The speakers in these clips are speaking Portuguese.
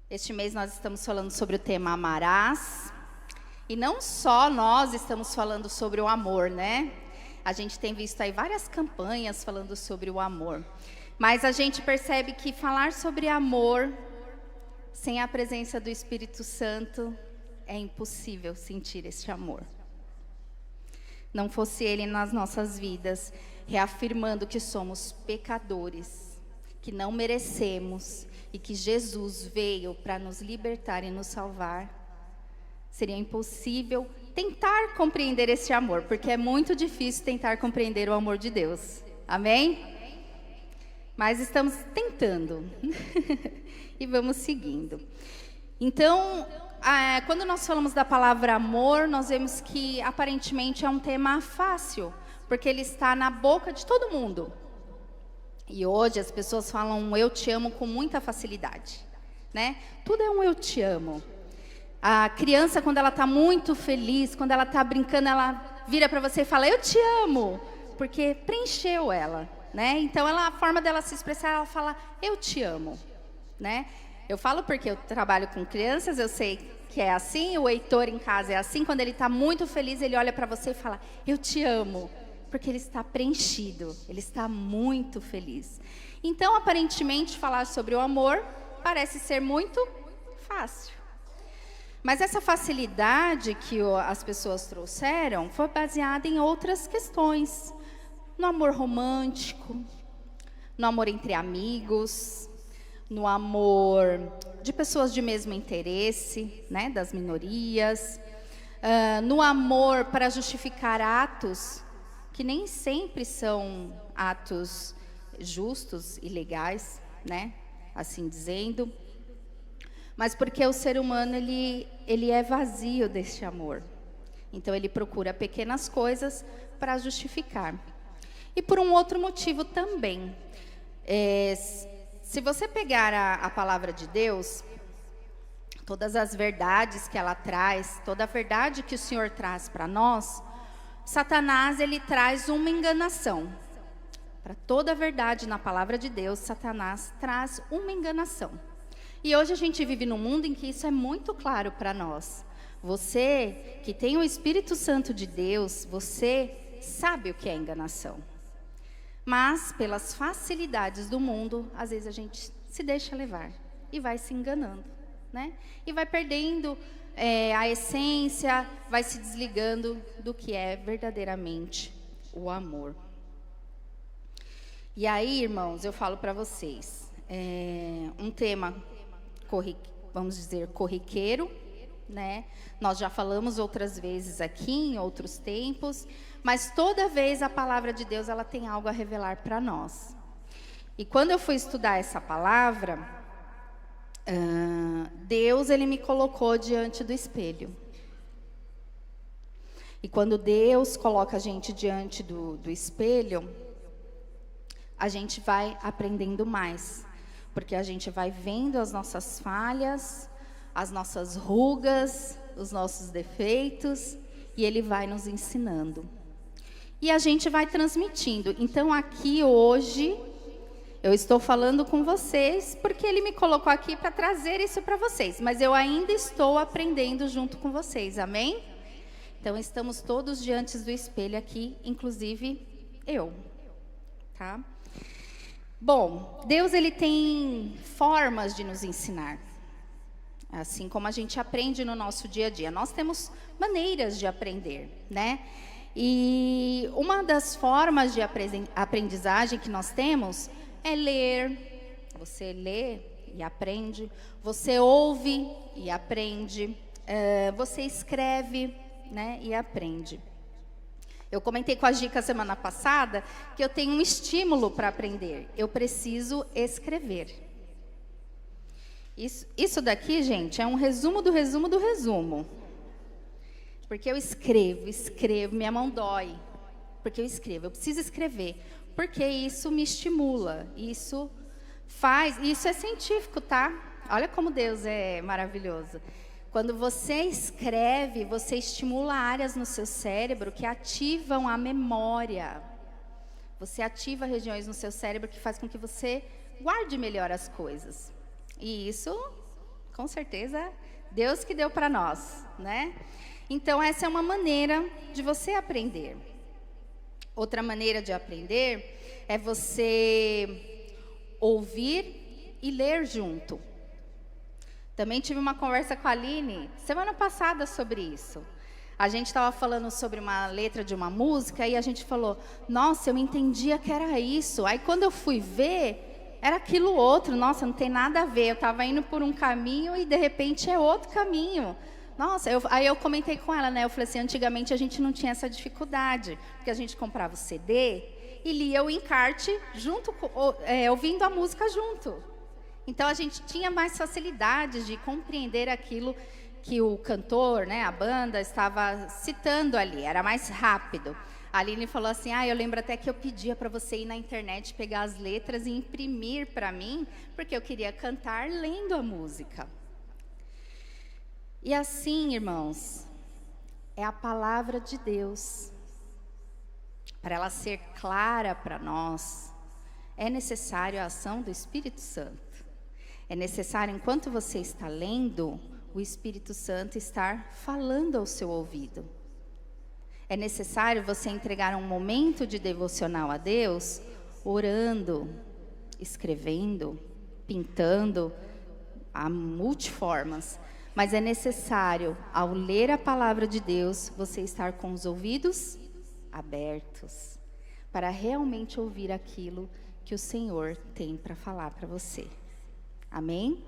Este mês nós estamos falando sobre o tema Amarás. E não só nós estamos falando sobre o amor, né? A gente tem visto aí várias campanhas falando sobre o amor. Mas a gente percebe que falar sobre amor sem a presença do Espírito Santo é impossível sentir este amor. Não fosse Ele nas nossas vidas, reafirmando que somos pecadores, que não merecemos e que Jesus veio para nos libertar e nos salvar, seria impossível tentar compreender esse amor, porque é muito difícil tentar compreender o amor de Deus. Amém? Mas estamos tentando e vamos seguindo. Então, quando nós falamos da palavra amor, nós vemos que aparentemente é um tema fácil, porque ele está na boca de todo mundo. E hoje as pessoas falam eu te amo com muita facilidade, né? Tudo é um eu te amo. A criança, quando ela está muito feliz, quando ela está brincando, ela vira para você e fala eu te amo, porque preencheu ela, né? Então a forma dela se expressar, ela fala eu te amo, né? Eu falo porque eu trabalho com crianças, eu sei que é assim, o Heitor em casa é assim, quando ele está muito feliz, ele olha para você e fala eu te amo. Porque ele está preenchido, ele está muito feliz. Então, aparentemente, falar sobre o amor parece ser muito fácil. Mas essa facilidade que as pessoas trouxeram foi baseada em outras questões. No amor romântico, no amor entre amigos, no amor de pessoas de mesmo interesse, né, das minorias, no amor para justificar atos que nem sempre são atos justos e legais, né? Assim dizendo. Mas porque o ser humano, ele é vazio deste amor. Então, ele procura pequenas coisas para justificar. E por um outro motivo também. Se você pegar a palavra de Deus, todas as verdades que ela traz, toda a verdade que o Senhor traz para nós, Satanás, ele traz uma enganação. Para toda a verdade na palavra de Deus, Satanás traz uma enganação. E hoje a gente vive num mundo em que isso é muito claro para nós. Você que tem o Espírito Santo de Deus, você sabe o que é enganação. Mas, pelas facilidades do mundo, às vezes a gente se deixa levar e vai se enganando, né? E vai perdendo a essência, vai se desligando do que é verdadeiramente o amor. E aí, irmãos, eu falo para vocês, um tema, vamos dizer, corriqueiro, né? Nós já falamos outras vezes aqui, em outros tempos, mas toda vez a palavra de Deus, ela tem algo a revelar para nós. E quando eu fui estudar essa palavra, Deus, ele me colocou diante do espelho. E quando Deus coloca a gente diante do espelho, a gente vai aprendendo mais. Porque a gente vai vendo as nossas falhas, as nossas rugas, os nossos defeitos, e Ele vai nos ensinando. E a gente vai transmitindo. Então, aqui hoje, eu estou falando com vocês porque Ele me colocou aqui para trazer isso para vocês. Mas eu ainda estou aprendendo junto com vocês, amém? Então, estamos todos diante do espelho aqui, inclusive eu, tá? Bom, Deus, ele tem formas de nos ensinar. Assim como a gente aprende no nosso dia a dia. Nós temos maneiras de aprender, né? E uma das formas de aprendizagem que nós temos é ler. Você lê e aprende. Você ouve e aprende. Você escreve, né, e aprende. Eu comentei com a Gica semana passada que eu tenho um estímulo para aprender. Eu preciso escrever. Isso daqui, gente, é um resumo do resumo do resumo. Porque eu escrevo, minha mão dói. Porque eu preciso escrever. Porque isso me estimula, isso é científico, tá? Olha como Deus é maravilhoso. Quando você escreve, você estimula áreas no seu cérebro que ativam a memória. Você ativa regiões no seu cérebro que faz com que você guarde melhor as coisas. E isso Com certeza, Deus que deu para nós, né? Então, essa é uma maneira de você aprender. Outra maneira de aprender é você ouvir e ler junto. Também tive uma conversa com a Aline semana passada sobre isso. A gente estava falando sobre uma letra de uma música e a gente falou, nossa, eu entendia que era isso. Aí quando eu fui ver, era aquilo outro. Nossa, não tem nada a ver. Eu estava indo por um caminho e de repente é outro caminho. Nossa, aí eu comentei com ela, né? Eu falei assim, antigamente a gente não tinha essa dificuldade, porque a gente comprava o CD e lia o encarte junto, ouvindo a música junto. Então a gente tinha mais facilidade de compreender aquilo que o cantor, né, a banda, estava citando ali, era mais rápido. A Aline falou assim, eu lembro até que eu pedia para você ir na internet, pegar as letras e imprimir para mim, porque eu queria cantar lendo a música. E assim, irmãos, é a palavra de Deus. Para ela ser clara para nós, é necessário a ação do Espírito Santo. É necessário, enquanto você está lendo, o Espírito Santo estar falando ao seu ouvido. É necessário você entregar um momento de devocional a Deus, orando, escrevendo, pintando, há multiformas. Mas é necessário, ao ler a palavra de Deus, você estar com os ouvidos abertos, para realmente ouvir aquilo que o Senhor tem para falar para você. Amém?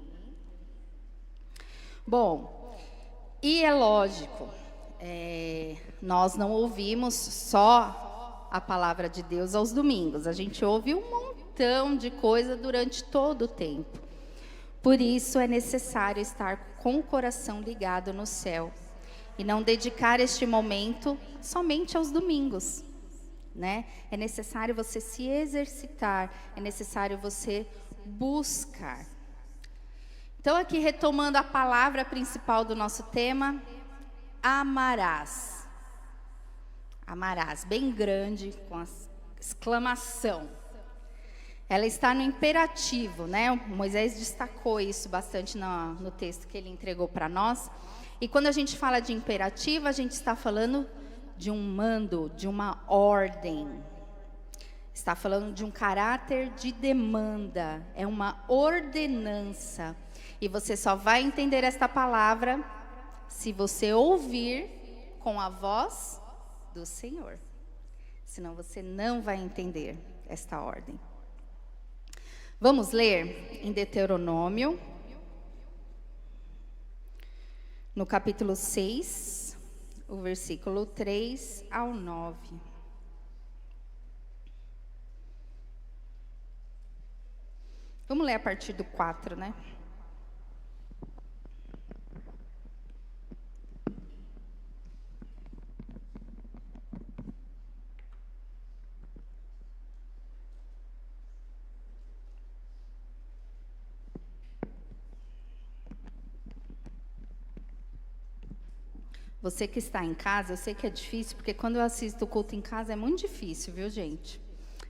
Bom, e é lógico, nós não ouvimos só a palavra de Deus aos domingos, a gente ouve um montão de coisa durante todo o tempo. Por isso é necessário estar com o coração ligado no céu e não dedicar este momento somente aos domingos, né? É necessário você se exercitar, é necessário você buscar. Então, aqui retomando a palavra principal do nosso tema, amarás. Amarás, bem grande, com a exclamação. Ela está no imperativo, né? O Moisés destacou isso bastante no texto que ele entregou para nós. E quando a gente fala de imperativo, a gente está falando de um mando, de uma ordem. Está falando de um caráter de demanda, é uma ordenança. E você só vai entender esta palavra se você ouvir com a voz do Senhor. Senão você não vai entender esta ordem. Vamos ler em Deuteronômio, no capítulo 6, o versículo 3 ao 9. Vamos ler a partir do 4, né? Você que está em casa, eu sei que é difícil, porque quando eu assisto o culto em casa é muito difícil, viu, gente?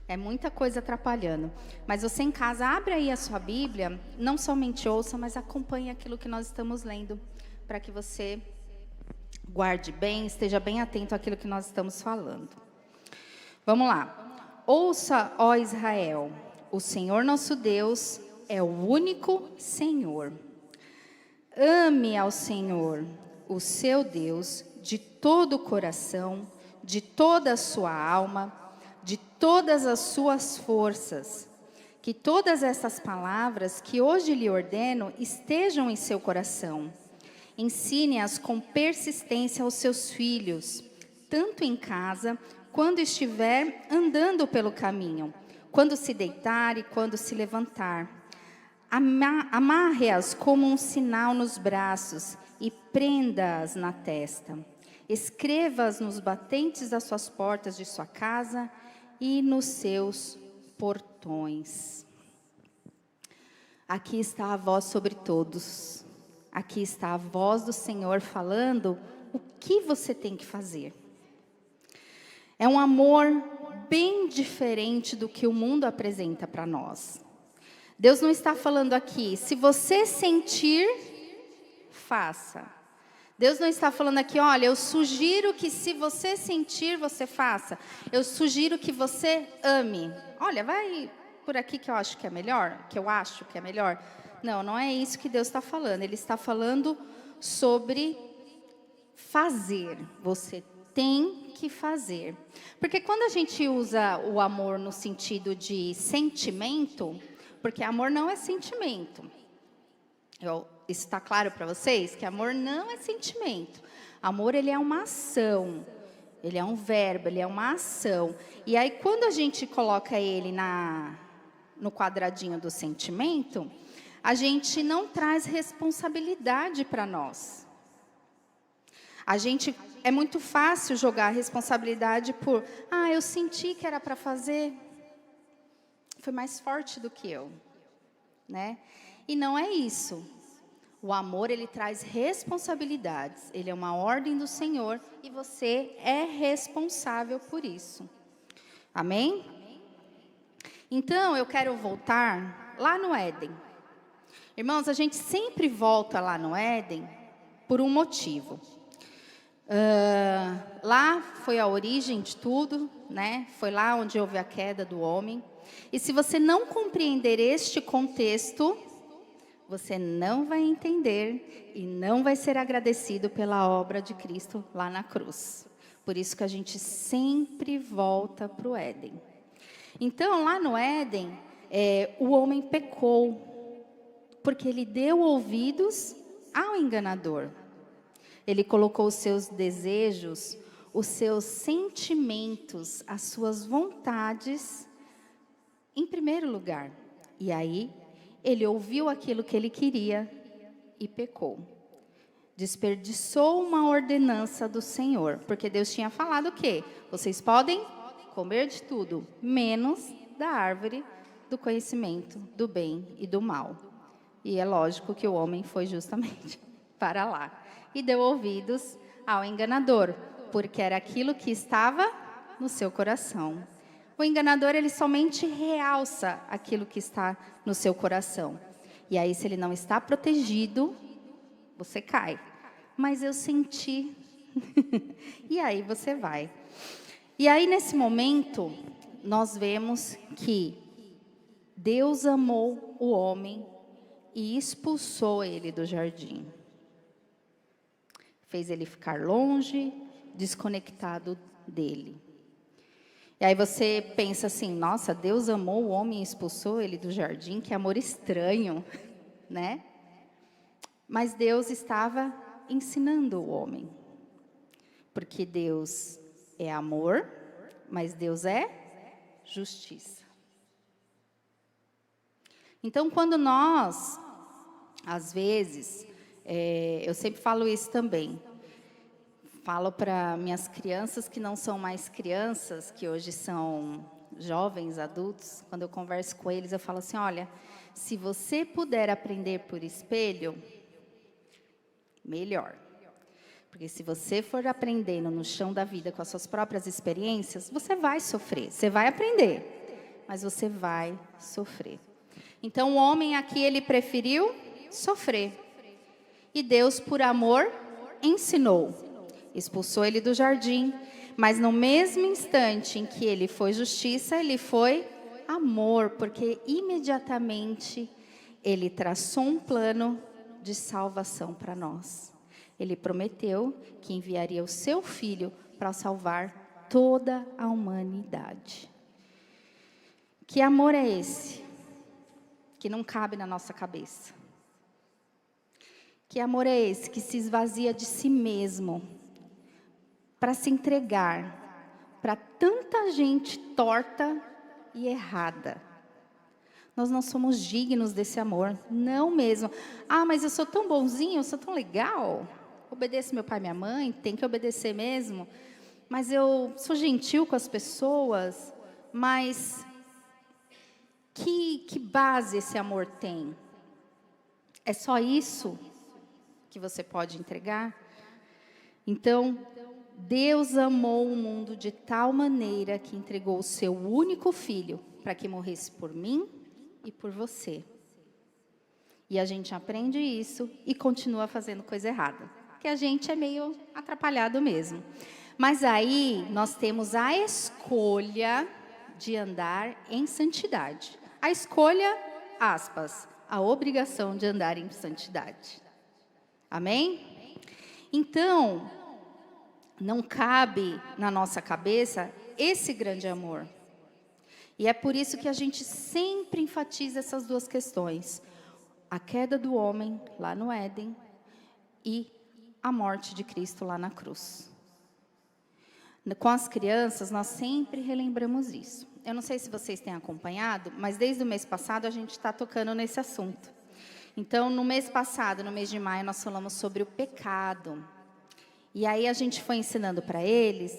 É muita coisa atrapalhando. Mas você em casa, abre aí a sua Bíblia, não somente ouça, mas acompanhe aquilo que nós estamos lendo, para que você guarde bem, esteja bem atento àquilo que nós estamos falando. Vamos lá. Ouça, ó Israel, o Senhor nosso Deus é o único Senhor. Ame ao Senhor, o seu Deus, de todo o coração, de toda a sua alma, de todas as suas forças. Que todas essas palavras que hoje lhe ordeno estejam em seu coração. Ensine-as com persistência aos seus filhos, tanto em casa, quando estiver andando pelo caminho, quando se deitar e quando se levantar. Amarre-as como um sinal nos braços e prenda-as na testa. Escreva-as nos batentes das suas portas de sua casa e nos seus portões. Aqui está a voz sobre todos. Aqui está a voz do Senhor falando o que você tem que fazer. É um amor bem diferente do que o mundo apresenta para nós. Deus não está falando aqui, se você sentir, faça. Deus não está falando aqui, olha, eu sugiro que se você sentir, você faça. Eu sugiro que você ame. Olha, vai por aqui que eu acho que é melhor, que eu acho que é melhor. Não, não é isso que Deus está falando. Ele está falando sobre fazer. Você tem que fazer. Porque quando a gente usa o amor no sentido de sentimento, porque amor não é sentimento. Isso está claro para vocês? Que amor não é sentimento. Amor, ele é uma ação. Ele é um verbo, ele é uma ação. E aí, quando a gente coloca ele no quadradinho do sentimento, a gente não traz responsabilidade para nós. É muito fácil jogar a responsabilidade por, eu senti que era para fazer, foi mais forte do que eu, né? E não é isso. O amor, ele traz responsabilidades. Ele é uma ordem do Senhor e você é responsável por isso. Amém? Então, eu quero voltar lá no Éden. Irmãos, a gente sempre volta lá no Éden por um motivo. Lá foi a origem de tudo, né? Foi lá onde houve a queda do homem. E se você não compreender este contexto, você não vai entender e não vai ser agradecido pela obra de Cristo lá na cruz. Por isso que a gente sempre volta para o Éden. Então, lá no Éden, o homem pecou, porque ele deu ouvidos ao enganador. Ele colocou os seus desejos, os seus sentimentos, as suas vontades em primeiro lugar. E aí, ele ouviu aquilo que ele queria e pecou. Desperdiçou uma ordenança do Senhor, porque Deus tinha falado o quê? Vocês podem comer de tudo, menos da árvore do conhecimento do bem e do mal. E é lógico que o homem foi justamente para lá. E deu ouvidos ao enganador, porque era aquilo que estava no seu coração. O enganador, ele somente realça aquilo que está no seu coração. E aí, se ele não está protegido, você cai. Mas eu senti. E aí você vai. E aí, nesse momento, nós vemos que Deus amou o homem e expulsou ele do jardim. Fez ele ficar longe, desconectado dele. E aí você pensa assim, nossa, Deus amou o homem e expulsou ele do jardim, que amor estranho, né? Mas Deus estava ensinando o homem. Porque Deus é amor, mas Deus é justiça. Então, quando nós, às vezes, eu sempre falo isso também, falo para minhas crianças que não são mais crianças, que hoje são jovens, adultos, quando eu converso com eles, eu falo assim, olha, se você puder aprender por espelho, melhor. Porque se você for aprendendo no chão da vida com as suas próprias experiências, você vai sofrer, você vai aprender, mas você vai sofrer. Então, o homem aqui, ele preferiu sofrer. E Deus, por amor, ensinou. Expulsou ele do jardim. Mas no mesmo instante em que ele foi justiça, ele foi amor. Porque imediatamente ele traçou um plano de salvação para nós. Ele prometeu que enviaria o seu filho para salvar toda a humanidade. Que amor é esse? Que não cabe na nossa cabeça. Que amor é esse que se esvazia de si mesmo para se entregar para tanta gente torta e errada? Nós não somos dignos desse amor, não mesmo. Mas eu sou tão bonzinho, eu sou tão legal, obedeço meu pai e minha mãe, tem que obedecer mesmo. Mas eu sou gentil com as pessoas, mas que base esse amor tem? É só isso que você pode entregar? Então, Deus amou o mundo de tal maneira que entregou o seu único filho para que morresse por mim e por você. E a gente aprende isso e continua fazendo coisa errada. Porque a gente é meio atrapalhado mesmo. Mas aí nós temos a escolha de andar em santidade. A escolha, aspas, a obrigação de andar em santidade. Amém? Então, não cabe na nossa cabeça esse grande amor. E é por isso que a gente sempre enfatiza essas duas questões. A queda do homem lá no Éden e a morte de Cristo lá na cruz. Com as crianças, nós sempre relembramos isso. Eu não sei se vocês têm acompanhado, mas desde o mês passado a gente está tocando nesse assunto. Então, no mês passado, no mês de maio, nós falamos sobre o pecado. E aí a gente foi ensinando para eles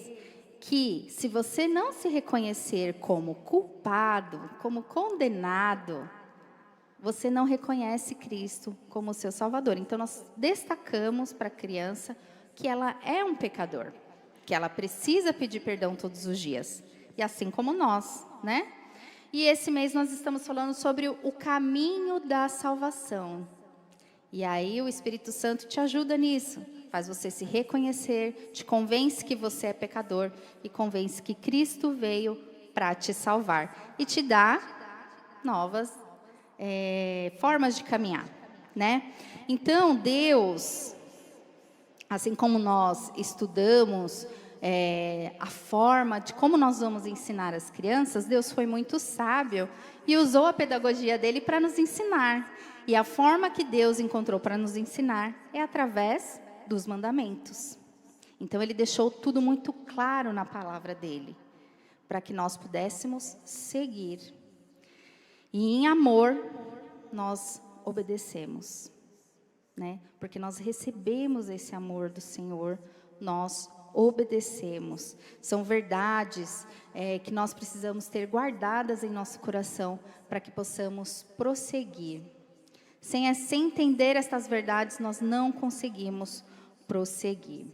que se você não se reconhecer como culpado, como condenado, você não reconhece Cristo como seu Salvador. Então, nós destacamos para a criança que ela é um pecador, que ela precisa pedir perdão todos os dias. E assim como nós, né? E esse mês nós estamos falando sobre o caminho da salvação. E aí o Espírito Santo te ajuda nisso. Faz você se reconhecer, te convence que você é pecador e convence que Cristo veio para te salvar. E te dá novas formas de caminhar, né? Então, Deus, assim como nós estudamos a forma de como nós vamos ensinar as crianças, Deus foi muito sábio e usou a pedagogia dele para nos ensinar. E a forma que Deus encontrou para nos ensinar é através dos mandamentos. Então, ele deixou tudo muito claro na palavra dele, para que nós pudéssemos seguir. E em amor, nós obedecemos, né? Porque nós recebemos esse amor do Senhor, nós obedecemos. São verdades que nós precisamos ter guardadas em nosso coração para que possamos prosseguir. Sem entender estas verdades, nós não conseguimos prosseguir.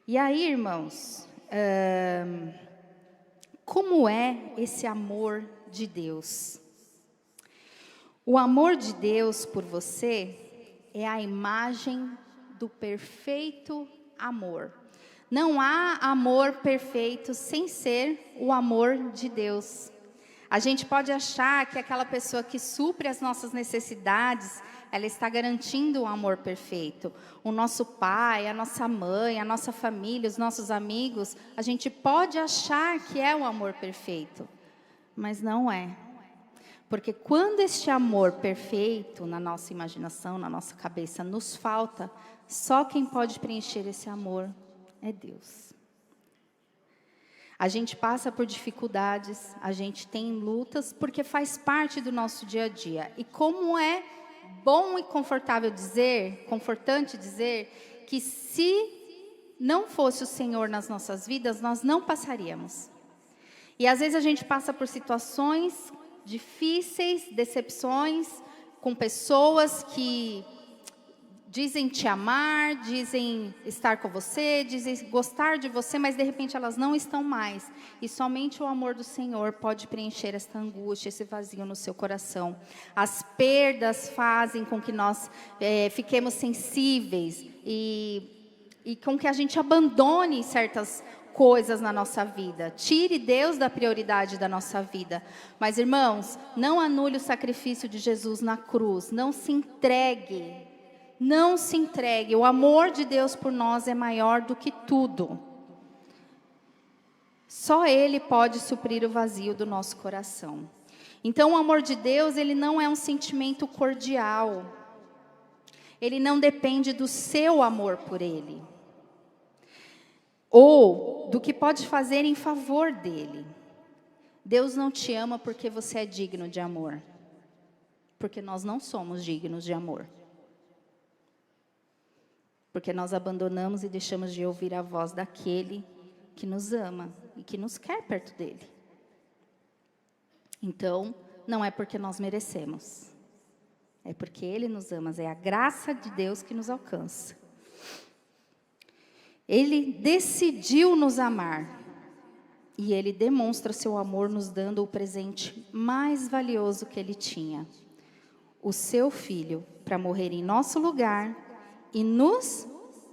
E aí, irmãos, como é esse amor de Deus? O amor de Deus por você é a imagem do perfeito amor. Não há amor perfeito sem ser o amor de Deus. A gente pode achar que aquela pessoa que supre as nossas necessidades, ela está garantindo um amor perfeito. O nosso pai, a nossa mãe, a nossa família, os nossos amigos, a gente pode achar que é o amor perfeito, mas não é. Porque quando este amor perfeito, na nossa imaginação, na nossa cabeça, nos falta, só quem pode preencher esse amor é Deus. A gente passa por dificuldades, a gente tem lutas, porque faz parte do nosso dia a dia. E como é bom e confortante dizer que se não fosse o Senhor nas nossas vidas, nós não passaríamos. E às vezes a gente passa por situações difíceis, decepções, com pessoas que dizem te amar, dizem estar com você, dizem gostar de você, mas de repente elas não estão mais. E somente o amor do Senhor pode preencher esta angústia, esse vazio no seu coração. As perdas fazem com que nós fiquemos sensíveis e com que a gente abandone certas coisas na nossa vida. Tire Deus da prioridade da nossa vida. Mas, irmãos, não anule o sacrifício de Jesus na cruz. Não se entregue. Não se entregue. O amor de Deus por nós é maior do que tudo. Só Ele pode suprir o vazio do nosso coração. Então, o amor de Deus, ele não é um sentimento cordial. Ele não depende do seu amor por Ele. Ou do que pode fazer em favor dele. Deus não te ama porque você é digno de amor. Porque nós não somos dignos de amor. Porque nós abandonamos e deixamos de ouvir a voz daquele que nos ama e que nos quer perto dele. Então, não é porque nós merecemos. É porque ele nos ama, é a graça de Deus que nos alcança. Ele decidiu nos amar. E ele demonstra seu amor nos dando o presente mais valioso que ele tinha. o seu Filho para morrer em nosso lugar e nos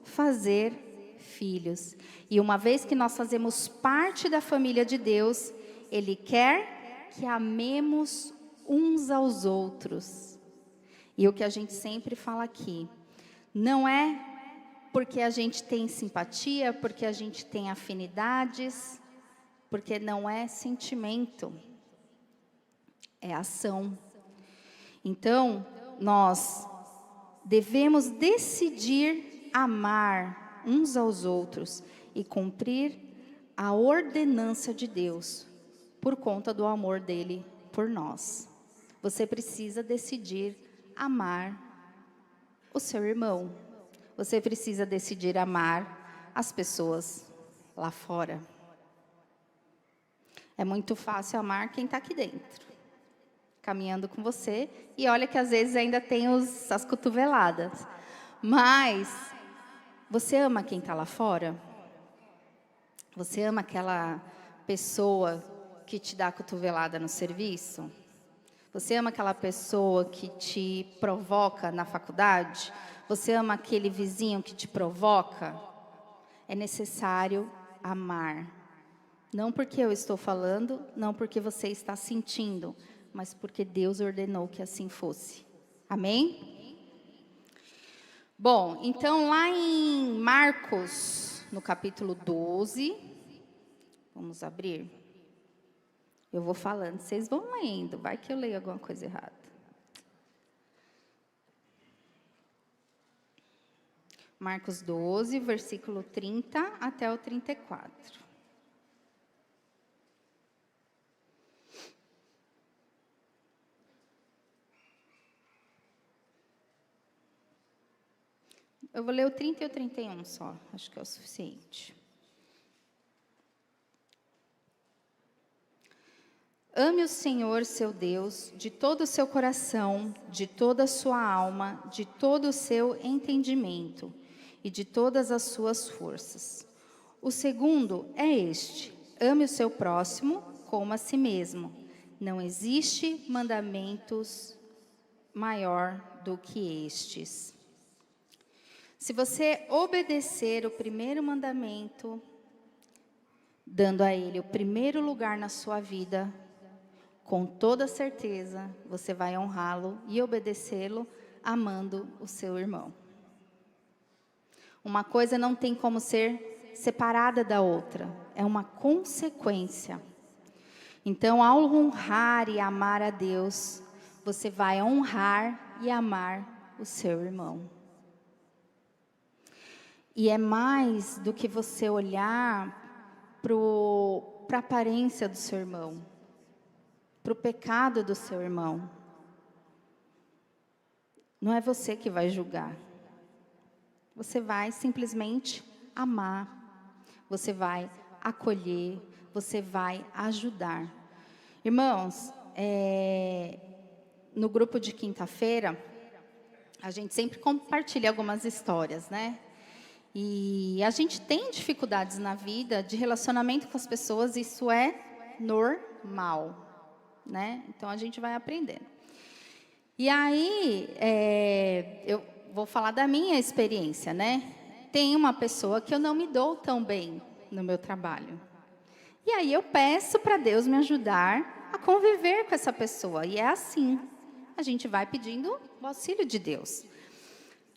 fazer filhos. E uma vez que nós fazemos parte da família de Deus, Ele quer que amemos uns aos outros. E o que a gente sempre fala aqui, não é porque a gente tem simpatia, porque a gente tem afinidades, porque não é sentimento, é ação. Então, nós devemos decidir amar uns aos outros e cumprir a ordenança de Deus, por conta do amor dele por nós. Você precisa decidir amar o seu irmão. Você precisa decidir amar as pessoas lá fora. É muito fácil amar quem está aqui dentro, caminhando com você, e olha que às vezes ainda tem as cotoveladas. Mas você ama quem está lá fora? Você ama aquela pessoa que te dá cotovelada no serviço? Você ama aquela pessoa que te provoca na faculdade? Você ama aquele vizinho que te provoca? É necessário amar. Não porque eu estou falando, não porque você está sentindo, mas porque Deus ordenou que assim fosse. Amém? Bom, então lá em Marcos, no capítulo 12, vamos abrir. Eu vou falando, vocês vão lendo, vai que eu leio alguma coisa errada. Marcos 12, versículo 30 até o 34. Eu vou ler o 30 e o 31 só, acho que é o suficiente. Ame o Senhor, seu Deus, de todo o seu coração, de toda a sua alma, de todo o seu entendimento e de todas as suas forças. O segundo é este: ame o seu próximo como a si mesmo. Não existe mandamentos maior do que estes. Se você obedecer o primeiro mandamento, dando a ele o primeiro lugar na sua vida, com toda certeza você vai honrá-lo e obedecê-lo amando o seu irmão. Uma coisa não tem como ser separada da outra, é uma consequência. Então, ao honrar e amar a Deus, você vai honrar e amar o seu irmão. E é mais do que você olhar para a aparência do seu irmão, para o pecado do seu irmão. Não é você que vai julgar. Você vai simplesmente amar. Você vai acolher. Você vai ajudar. Irmãos, no grupo de quinta-feira, a gente sempre compartilha algumas histórias, né? E a gente tem dificuldades na vida de relacionamento com as pessoas, isso é normal, né? Então a gente vai aprendendo. E aí, eu vou falar da minha experiência, né? Tem uma pessoa que eu não me dou tão bem no meu trabalho. E aí eu peço para Deus me ajudar a conviver com essa pessoa. E é assim, a gente vai pedindo o auxílio de Deus.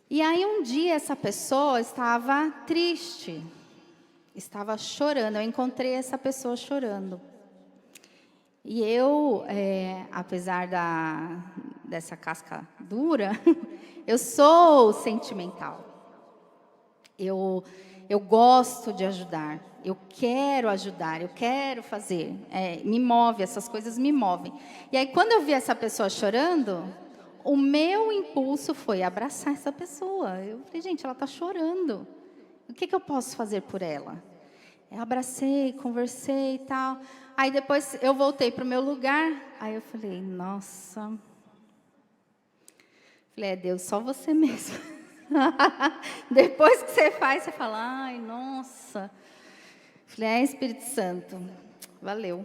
E aí um dia essa pessoa estava triste, estava chorando. Eu encontrei essa pessoa chorando. E eu, apesar dessa casca dura, eu sou sentimental. Eu gosto de ajudar, eu quero fazer. Me move, essas coisas me movem. E aí quando eu vi essa pessoa chorando, o meu impulso foi abraçar essa pessoa. Eu falei, gente, ela está chorando. O que eu posso fazer por ela? Eu abracei, conversei e tal. Aí depois eu voltei para o meu lugar. Aí eu falei, nossa. Falei, Deus, só você mesmo. Depois que você faz, você fala, ai, nossa. Falei, Espírito Santo, valeu.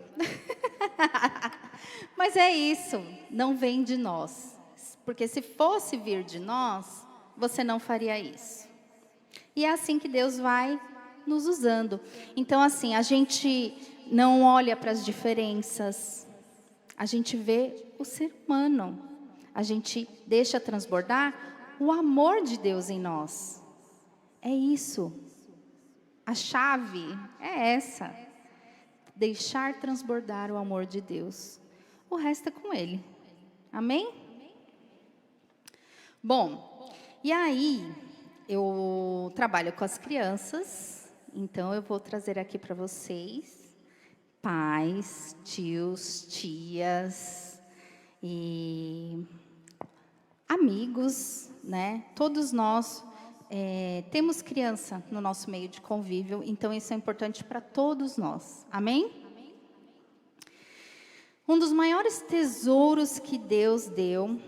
Mas é isso, não vem de nós. Porque se fosse vir de nós, você não faria isso. E é assim que Deus vai nos usando. Então, assim, a gente não olha para as diferenças, a gente vê o ser humano, a gente deixa transbordar o amor de Deus em nós. É isso. A chave é essa. Deixar transbordar o amor de Deus. O resto é com Ele. Amém? Bom, e aí eu trabalho com as crianças, então eu vou trazer aqui para vocês pais, tios, tias e amigos, né? Todos nós temos criança no nosso meio de convívio, então isso é importante para todos nós. Amém? Um dos maiores tesouros que Deus deu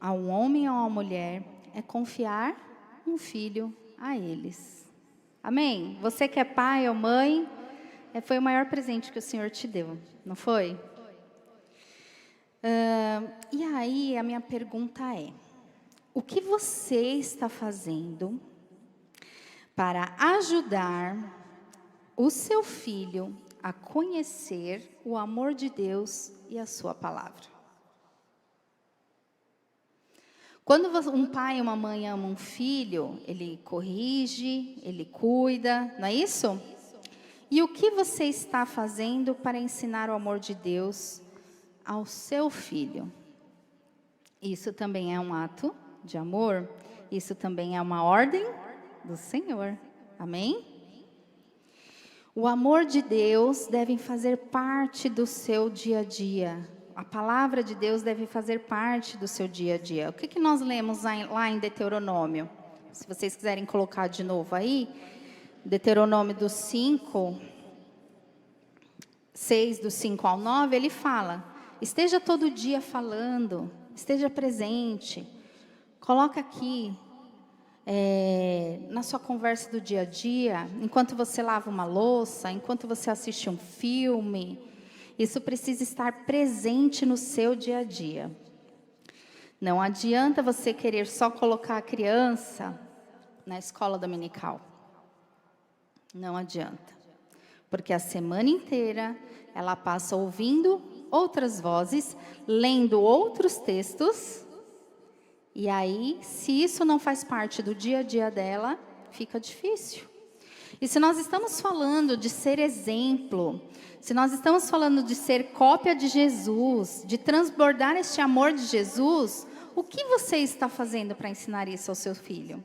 a um homem ou a uma mulher é confiar um filho a eles. Amém? Você que é pai ou mãe, foi o maior presente que o Senhor te deu, não foi? E aí a minha pergunta é: o que você está fazendo para ajudar o seu filho a conhecer o amor de Deus e a sua palavra? Quando um pai e uma mãe amam um filho, ele corrige, ele cuida, não é isso? E o que você está fazendo para ensinar o amor de Deus ao seu filho? Isso também é um ato de amor, isso também é uma ordem do Senhor. Amém? O amor de Deus deve fazer parte do seu dia a dia. A palavra de Deus deve fazer parte do seu dia a dia. O que nós lemos lá em Deuteronômio? Se vocês quiserem colocar de novo aí, Deuteronômio do 5, 6, do 5 ao 9, ele fala: esteja todo dia falando, esteja presente, coloca aqui, na sua conversa do dia a dia, enquanto você lava uma louça, enquanto você assiste um filme. Isso precisa estar presente no seu dia a dia. Não adianta você querer só colocar a criança na escola dominical. Não adianta. Porque a semana inteira ela passa ouvindo outras vozes, lendo outros textos. E aí, se isso não faz parte do dia a dia dela, fica difícil. E se nós estamos falando de ser exemplo, se nós estamos falando de ser cópia de Jesus, de transbordar este amor de Jesus, o que você está fazendo para ensinar isso ao seu filho?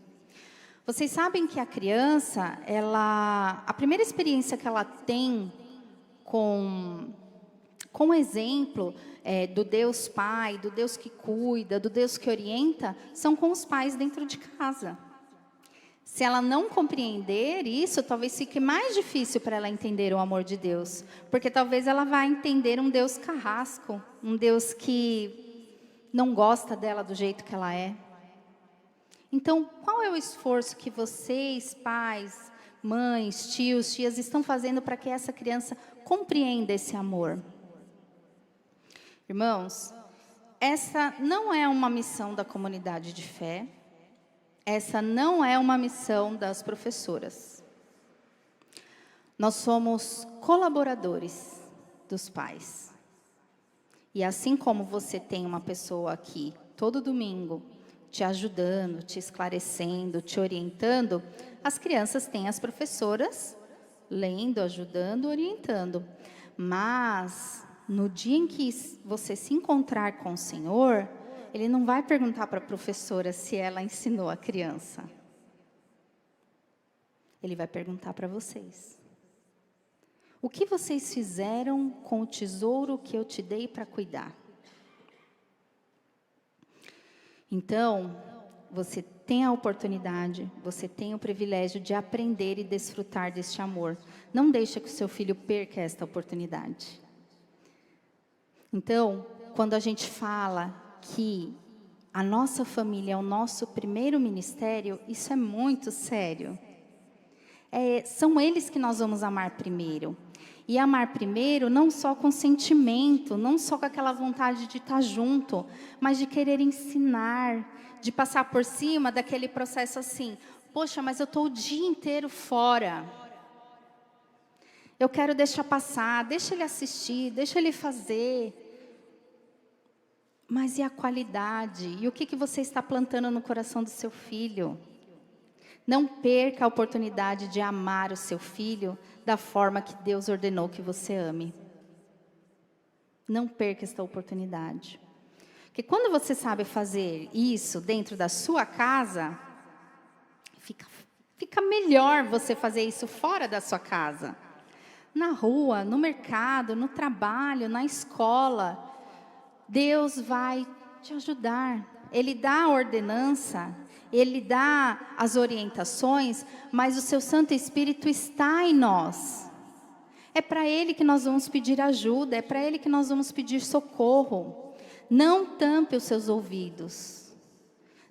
Vocês sabem que a criança, a primeira experiência que ela tem com o exemplo do Deus Pai, do Deus que cuida, do Deus que orienta, são com os pais dentro de casa. Se ela não compreender isso, talvez fique mais difícil para ela entender o amor de Deus. Porque talvez ela vá entender um Deus carrasco, um Deus que não gosta dela do jeito que ela é. Então, qual é o esforço que vocês, pais, mães, tios, tias, estão fazendo para que essa criança compreenda esse amor? Irmãos, essa não é uma missão da comunidade de fé. Essa não é uma missão das professoras. Nós somos colaboradores dos pais. E assim como você tem uma pessoa aqui todo domingo te ajudando, te esclarecendo, te orientando, as crianças têm as professoras lendo, ajudando, orientando. Mas no dia em que você se encontrar com o Senhor, Ele não vai perguntar para a professora se ela ensinou a criança. Ele vai perguntar para vocês: o que vocês fizeram com o tesouro que eu te dei para cuidar? Então, você tem a oportunidade, você tem o privilégio de aprender e desfrutar deste amor. Não deixe que o seu filho perca esta oportunidade. Então, quando a gente fala que a nossa família é o nosso primeiro ministério, isso é muito sério. São eles que nós vamos amar primeiro. E amar primeiro, não só com sentimento, não só com aquela vontade de estar junto, mas de querer ensinar, de passar por cima daquele processo assim, poxa, mas eu estou o dia inteiro fora. Eu quero deixar passar, deixa ele assistir, deixa ele fazer. Mas e a qualidade? E o que você está plantando no coração do seu filho? Não perca a oportunidade de amar o seu filho da forma que Deus ordenou que você ame. Não perca esta oportunidade. Porque quando você sabe fazer isso dentro da sua casa, fica melhor você fazer isso fora da sua casa. Na rua, no mercado, no trabalho, na escola. Deus vai te ajudar. Ele dá a ordenança, Ele dá as orientações, mas o seu Santo Espírito está em nós. É para Ele que nós vamos pedir ajuda, é para Ele que nós vamos pedir socorro. Não tampe os seus ouvidos,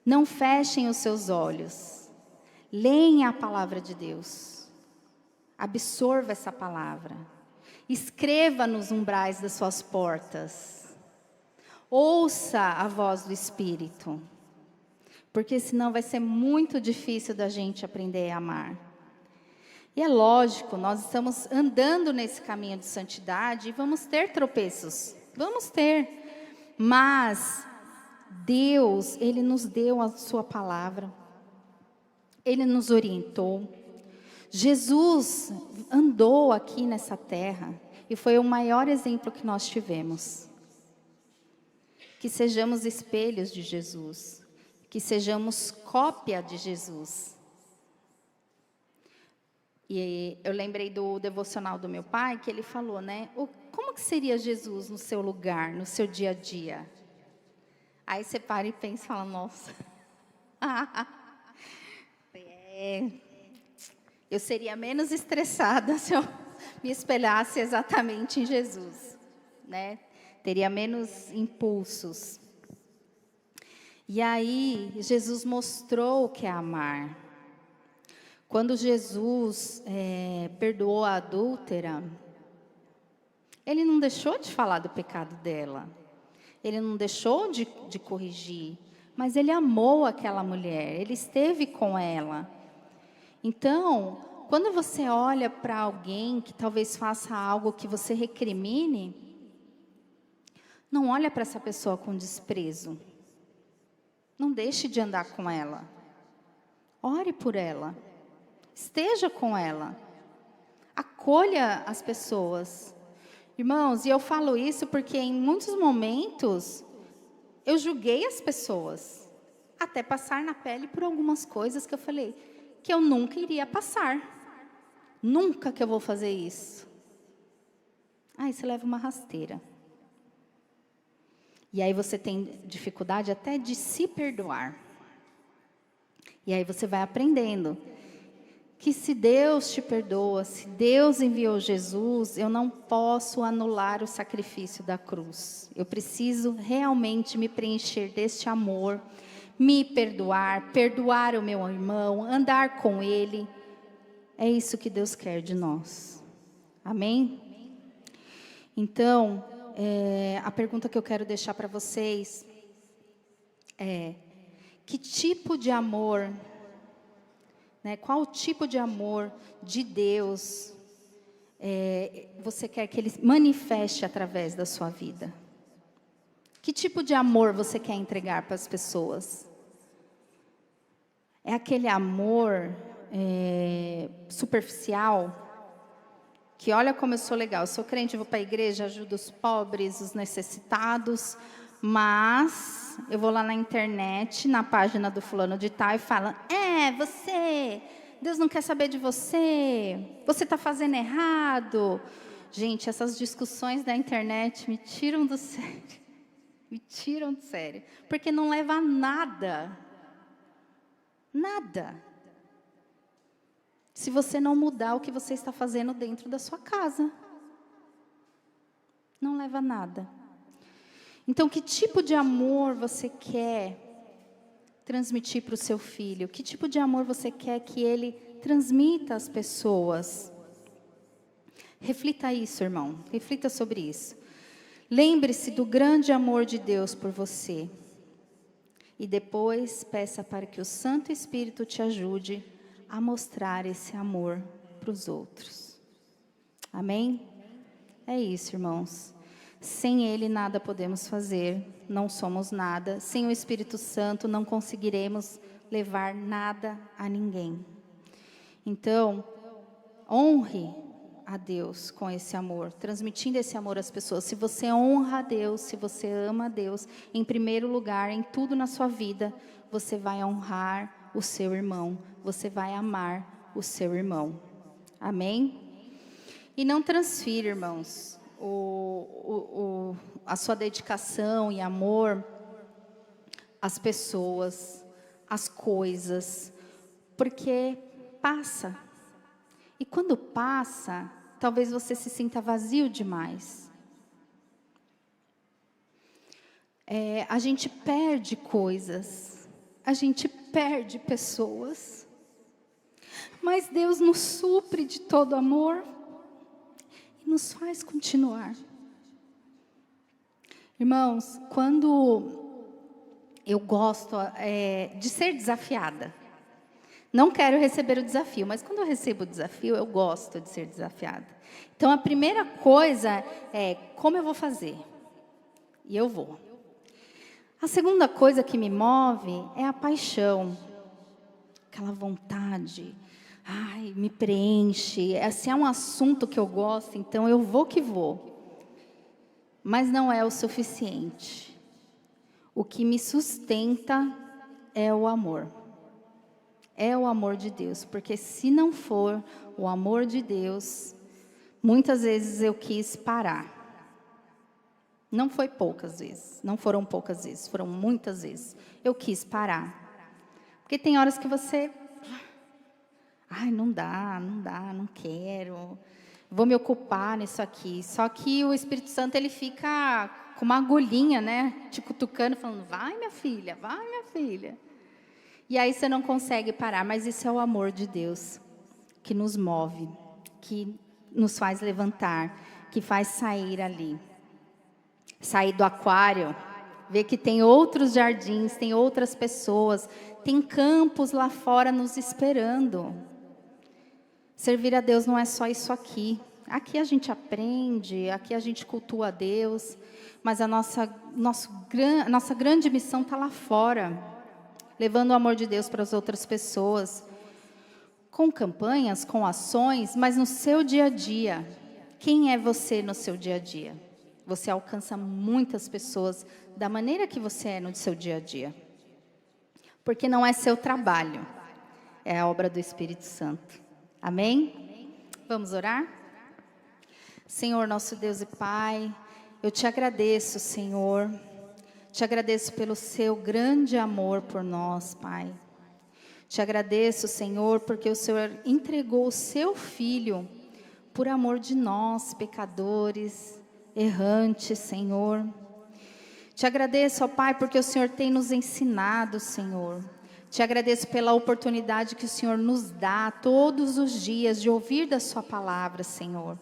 não fechem os seus olhos. Leia a palavra de Deus, absorva essa palavra, escreva nos umbrais das suas portas. Ouça a voz do Espírito, porque senão vai ser muito difícil da gente aprender a amar. E é lógico, nós estamos andando nesse caminho de santidade e vamos ter tropeços, vamos ter. Mas Deus, Ele nos deu a sua palavra, Ele nos orientou. Jesus andou aqui nessa terra e foi o maior exemplo que nós tivemos. Que sejamos espelhos de Jesus, que sejamos cópia de Jesus. E eu lembrei do devocional do meu pai, que ele falou, né? Como que seria Jesus no seu lugar, no seu dia a dia? Aí você para e pensa e fala, nossa, eu seria menos estressada se eu me espelhasse exatamente em Jesus, né? Teria menos impulsos. E aí, Jesus mostrou o que é amar. Quando Jesus perdoou a adúltera, Ele não deixou de falar do pecado dela. Ele não deixou de corrigir. Mas Ele amou aquela mulher. Ele esteve com ela. Então, quando você olha para alguém que talvez faça algo que você recrimine, não olha para essa pessoa com desprezo. Não deixe de andar com ela. Ore por ela. Esteja com ela. Acolha as pessoas. Irmãos, e eu falo isso porque em muitos momentos eu julguei as pessoas. Até passar na pele por algumas coisas que eu falei que eu nunca iria passar. Nunca que eu vou fazer isso. Aí você leva uma rasteira. E aí você tem dificuldade até de se perdoar. E aí você vai aprendendo que se Deus te perdoa, se Deus enviou Jesus, eu não posso anular o sacrifício da cruz. Eu preciso realmente me preencher deste amor, me perdoar, perdoar o meu irmão, andar com ele. É isso que Deus quer de nós. Amém? Então, a pergunta que eu quero deixar para vocês é: que tipo de amor, né, qual o tipo de amor de Deus você quer que Ele manifeste através da sua vida? Que tipo de amor você quer entregar para as pessoas? É aquele amor superficial? Que olha como eu sou legal, eu sou crente, eu vou para a igreja, ajudo os pobres, os necessitados, mas eu vou lá na internet, na página do fulano de tal e falo, você, Deus não quer saber de você, você está fazendo errado. Gente, essas discussões da internet me tiram do sério, porque não leva a nada, nada. Se você não mudar o que você está fazendo dentro da sua casa. Não leva a nada. Então, que tipo de amor você quer transmitir para o seu filho? Que tipo de amor você quer que ele transmita às pessoas? Reflita isso, irmão. Reflita sobre isso. Lembre-se do grande amor de Deus por você. E depois peça para que o Santo Espírito te ajude a mostrar esse amor para os outros. Amém? É isso, irmãos. Sem Ele nada podemos fazer, não somos nada. Sem o Espírito Santo não conseguiremos levar nada a ninguém. Então, honre a Deus com esse amor, transmitindo esse amor às pessoas. Se você honra a Deus, se você ama a Deus, em primeiro lugar, em tudo na sua vida, você vai honrar o seu irmão, você vai amar o seu irmão. Amém? E não transfira, irmãos, a sua dedicação e amor às pessoas, às coisas, porque passa. E quando passa, talvez você se sinta vazio demais. A gente perde coisas, a gente perde pessoas, mas Deus nos supre de todo amor e nos faz continuar. Irmãos, quando eu gosto de ser desafiada, não quero receber o desafio, mas quando eu recebo o desafio, eu gosto de ser desafiada. Então, a primeira coisa é como eu vou fazer. E eu vou. A segunda coisa que me move é a paixão. Aquela vontade. Ai, me preenche. Se é um assunto que eu gosto, então eu vou que vou. Mas não é o suficiente. O que me sustenta é o amor. É o amor de Deus, porque se não for o amor de Deus, muitas vezes eu quis parar. Não foi poucas vezes, não foram poucas vezes, foram muitas vezes. Eu quis parar. Porque tem horas que você... Ai, não dá, não quero. Vou me ocupar nisso aqui. Só que o Espírito Santo, ele fica com uma agulhinha, né? Te cutucando, falando, vai minha filha, vai minha filha. E aí você não consegue parar, mas isso é o amor de Deus, que nos move, que nos faz levantar, que faz sair ali. Sair do aquário, ver que tem outros jardins, tem outras pessoas, tem campos lá fora nos esperando. Servir a Deus não é só isso aqui. Aqui a gente aprende, aqui a gente cultua a Deus, mas a nossa grande missão está lá fora. Levando o amor de Deus para as outras pessoas, com campanhas, com ações, mas no seu dia a dia. Quem é você no seu dia a dia? Você alcança muitas pessoas da maneira que você é no seu dia a dia. Porque não é seu trabalho, é a obra do Espírito Santo. Amém? Vamos orar? Senhor, nosso Deus e Pai, eu te agradeço, Senhor. Te agradeço pelo seu grande amor por nós, Pai. Te agradeço, Senhor, porque o Senhor entregou o seu Filho por amor de nós, pecadores, errantes, Senhor. Te agradeço, ó Pai, porque o Senhor tem nos ensinado, Senhor. Te agradeço pela oportunidade que o Senhor nos dá todos os dias de ouvir da sua palavra, Senhor.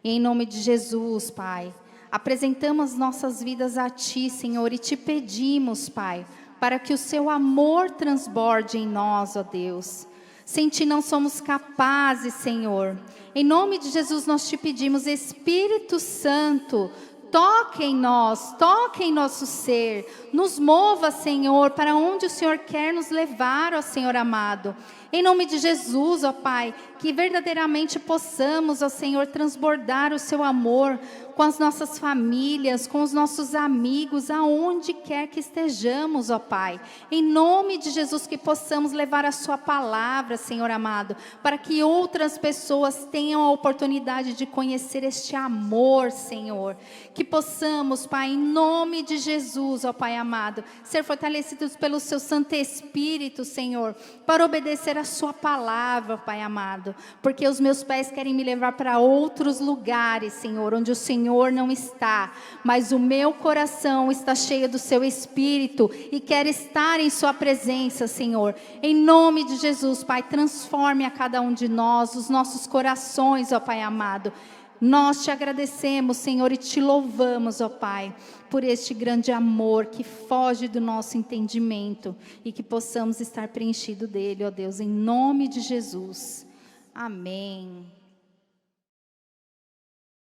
E em nome de Jesus, Pai, apresentamos nossas vidas a Ti, Senhor, e Te pedimos, Pai, para que o Seu amor transborde em nós, ó Deus. Sem Ti não somos capazes, Senhor. Em nome de Jesus nós Te pedimos, Espírito Santo, toque em nós, toque em nosso ser. Nos mova, Senhor, para onde o Senhor quer nos levar, ó Senhor amado. Em nome de Jesus, ó Pai, que verdadeiramente possamos, ó Senhor, transbordar o Seu amor com as nossas famílias, com os nossos amigos, aonde quer que estejamos, ó Pai. Em nome de Jesus, que possamos levar a Sua palavra, Senhor amado, para que outras pessoas tenham a oportunidade de conhecer este amor, Senhor. Que possamos, Pai, em nome de Jesus, ó Pai amado, ser fortalecidos pelo Seu Santo Espírito, Senhor, para obedecer a Sua palavra, Pai amado, porque os meus pés querem me levar para outros lugares, Senhor, onde o Senhor Senhor não está, mas o meu coração está cheio do seu Espírito e quer estar em sua presença, Senhor. Em nome de Jesus, Pai, transforme a cada um de nós, os nossos corações, ó Pai amado. Nós te agradecemos, Senhor, e te louvamos, ó Pai, por este grande amor que foge do nosso entendimento e que possamos estar preenchidos dele, ó Deus, em nome de Jesus. Amém.